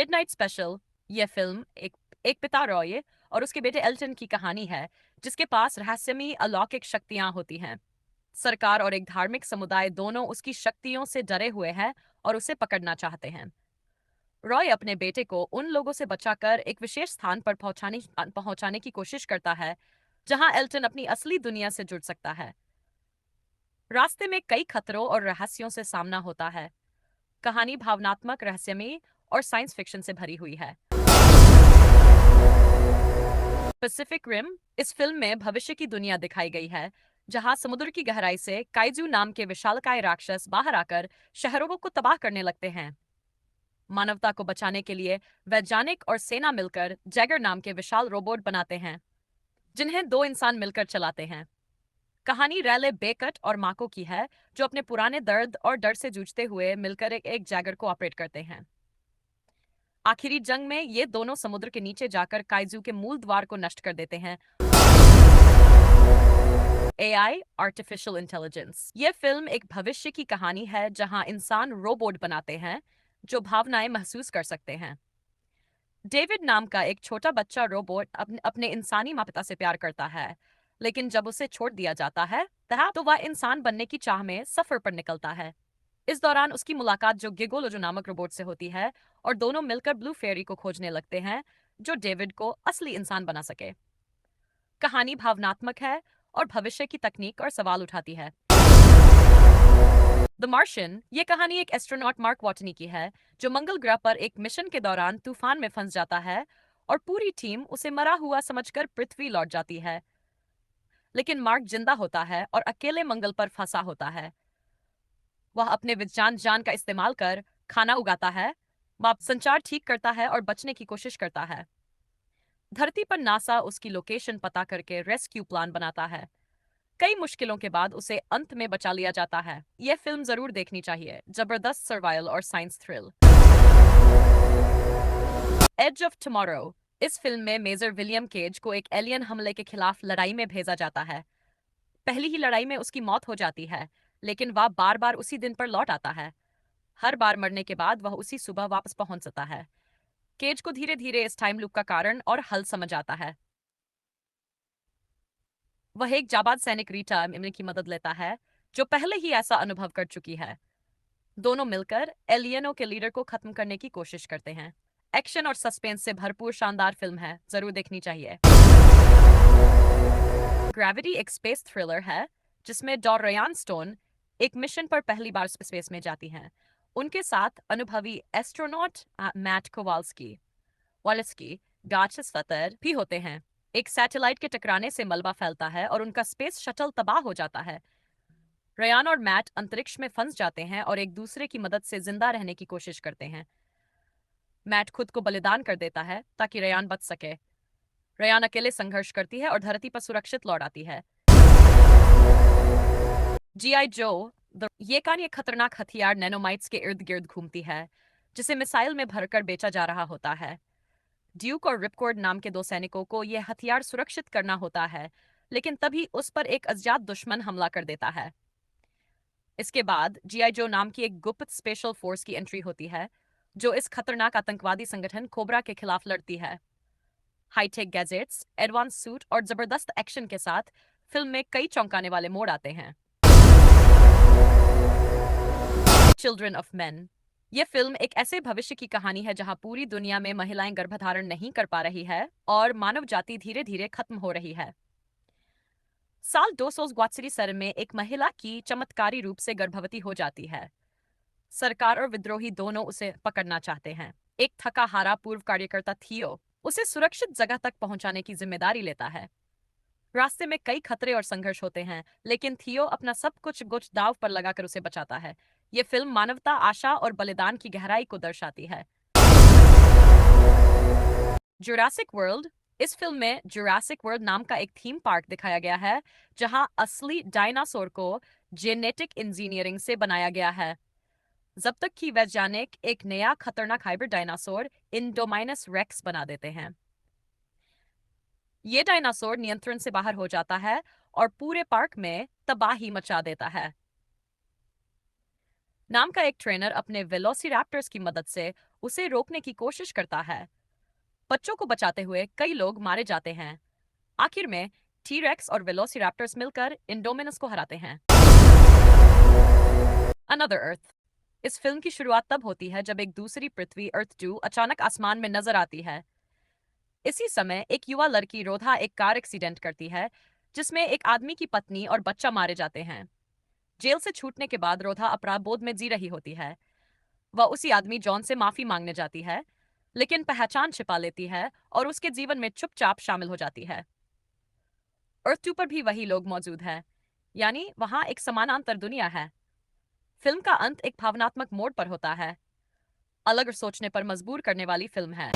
Midnight special. यह film एक एक पिता रॉय और उसके बेटे एल्टन की कहानी है, जिसके पास रहस्यमयी अलौकिक शक्तियां होती हैं। सरकार और एक धार्मिक समुदाय दोनों उसकी शक्तियों से डरे हुए हैं और उसे पकड़ना चाहते हैं। रॉय अपने बेटे को उन लोगों से बचाकर एक विशेष स्थान पर पहुंचाने की कोशिश करता है, जहां एल्टन अपनी असली दुनिया से जुड़ सकता है। रास्ते में कई खतरों और रहस्यों से सामना होता है। कहानी भावनात्मक, रहस्यमयी और साइंस फिक्शन से भरी हुई है। Pacific rim. इस फिल्म में भविष्य की दुनिया दिखाई गई है, जहां समुद्र की गहराई से काइजू नाम के विशालकाय राक्षस बाहर आकर शहरों को तबाह करने लगते हैं। मानवता को बचाने के लिए वैज्ञानिक और सेना मिलकर जैगर नाम के विशाल रोबोट बनाते हैं, जिन्हें दो इंसान मिलकर चलाते हैं। कहानी रैले बेकट और माको की है, जो अपने पुराने दर्द और डर से जूझते हुए मिलकर एक जैगर को ऑपरेट करते हैं। आखिरी जंग में ये दोनों समुद्र के नीचे जाकर काइजू के मूल द्वार को नष्ट कर देते हैं। AI, artificial intelligence. यह फिल्म एक भविष्य की कहानी है, जहां इंसान रोबोट बनाते हैं जो भावनाएं महसूस कर सकते हैं। डेविड नाम का एक छोटा बच्चा रोबोट अपने इंसानी माता पिता से प्यार करता है, लेकिन जब उसे छोड़ दिया जाता है तो वह इंसान बनने की चाह में सफर पर निकलता है। इस दौरान उसकी मुलाकात जो गिगोलो नामक रोबोट से होती है, और दोनों मिलकर ब्लू फेरी को खोजने लगते हैं, जो डेविड को असली इंसान बना सके। कहानी भावनात्मक है और भविष्य की तकनीक और सवाल उठाती है। The Martian. ये कहानी एक एस्ट्रोनॉट मार्क वाटनी की है, जो मंगल ग्रह पर एक मिशन के दौरान तूफान में फंस जाता है और पूरी टीम उसे मरा हुआ समझकर पृथ्वी लौट जाती है। लेकिन मार्क जिंदा होता है और अकेले मंगल पर फंसा होता है। वह अपने विज्ञान जान का इस्तेमाल कर खाना उगाता है, वह संचार ठीक करता है और बचने की कोशिश करता है। धरती पर नासा उसकी लोकेशन पता करके रेस्क्यू प्लान बनाता है। कई मुश्किलों के बाद उसे अंत में बचा लिया जाता है। यह फिल्म जरूर देखनी चाहिए। जबरदस्त सर्वाइवल और science thrill. Edge of tomorrow. इस फिल्म में मेजर विलियम केज को एक एलियन हमले के खिलाफ लड़ाई में भेजा जाता है। पहली ही लड़ाई में उसकी मौत हो जाती है, लेकिन वह बार बार उसी दिन पर लौट आता है। हर बार मरने के बाद वह उसी सुबह वापस पहुंच जाता है। केज को धीरे धीरे इस टाइम लूप का कारण और हल समझ आता है। वह एक जाबाज सैनिक रीटा मिमने की मदद लेता है, जो पहले ही ऐसा अनुभव कर चुकी है। दोनों मिलकर एलियनों के लीडर को खत्म करने की कोशिश करते हैं। एक्शन और सस्पेंस से भरपूर शानदार फिल्म है, जरूर देखनी चाहिए। ग्रेविटी एक स्पेस थ्रिलर है, जिसमें डोरियान स्टोन एक मिशन पर पहली बार स्पेस में जाती हैं। उनके साथ अनुभवी एस्ट्रोनॉट मैट कोवाल्स्की वालेस्की गाचस फतर भी होते हैं। एक सैटेलाइट के टकराने से मलबा फैलता है और उनका स्पेस शटल तबाह हो जाता है। रयान और मैट अंतरिक्ष में फंस जाते हैं और एक दूसरे की मदद से जिंदा रहने की कोशिश करते हैं। मैट खुद को बलिदान कर देता है ताकि रयान बच सके। रयान अकेले संघर्ष करती है और धरती पर सुरक्षित लौट आती है। जीआई जो। ये कहानी एक खतरनाक हथियार नैनोमाइट्स के इर्द गिर्द घूमती है, जिसे मिसाइल में भरकर बेचा जा रहा होता है। ड्यूक और रिपकॉर्ड नाम के दो सैनिकों को यह हथियार सुरक्षित करना होता है, लेकिन तभी उस पर एक अज्ञात दुश्मन हमला कर देता है। इसके बाद जीआई जो नाम की एक गुप्त स्पेशल फोर्स की एंट्री होती है, जो इस खतरनाक आतंकवादी संगठन कोबरा के खिलाफ लड़ती है। हाईटेक गैजेट्स, एडवांस सूट और जबरदस्त एक्शन के साथ फिल्म में कई चौंकाने वाले मोड़ आते हैं। Children of main. यह फिल्म एक ऐसे भविष्य की कहानी है जहां पूरी दुनिया में महिलाएं गर्भधारण नहीं कर पा रही है और मानव जाति धीरे धीरे खत्म हो रही है। साल 200 में एक महिला की चमत्कारी रूप से गर्भवती हो जाती है। सरकार और विद्रोही दोनों उसे पकड़ना चाहते हैं। एक थका हारा पूर्व कार्यकर्ता थियो उसे सुरक्षित जगह तक पहुंचाने की जिम्मेदारी लेता है। रास्ते में कई खतरे और संघर्ष होते हैं, लेकिन थियो अपना सब कुछ दांव पर लगाकर उसे बचाता है। ये फिल्म मानवता, आशा और बलिदान की गहराई को दर्शाती है। Jurassic world. इस फिल्म में जुरासिक वर्ल्ड नाम का एक थीम पार्क दिखाया गया है, जहां असली डायनासोर को जेनेटिक इंजीनियरिंग से बनाया गया है, जब तक कि वैज्ञानिक एक नया खतरनाक हाइब्रिड डायनासोर इंडोमाइनस रेक्स बना देते हैं। ये डायनासोर नियंत्रण से बाहर हो जाता है और पूरे पार्क में तबाही मचा देता है। नाम का एक ट्रेनर अपने वेलोसिरैप्टर्स की मदद से उसे रोकने की कोशिश करता है। बच्चों को बचाते हुए कई लोग मारे जाते हैं। आखिर में टी-रेक्स और वेलोसिरैप्टर्स मिलकर इंडोमिनस को हराते हैं। अनदर अर्थ। इस फिल्म की शुरुआत तब होती है जब एक दूसरी पृथ्वी अर्थ 2 अचानक आसमान में नजर आती है। इसी समय एक युवा लड़की रोधा एक कार एक्सीडेंट करती है, जिसमें एक आदमी की पत्नी और बच्चा मारे जाते हैं। जेल से छूटने के बाद रोधा अपराध बोध में जी रही होती है। वह उसी आदमी जॉन से माफी मांगने जाती है, लेकिन पहचान छिपा लेती है और उसके जीवन में चुपचाप शामिल हो जाती है। अर्थ 2 पर भी वही लोग मौजूद हैं, यानी वहां एक समानांतर दुनिया है। फिल्म का अंत एक भावनात्मक मोड़ पर होता है। अलग और सोचने पर मजबूर करने वाली फिल्म है।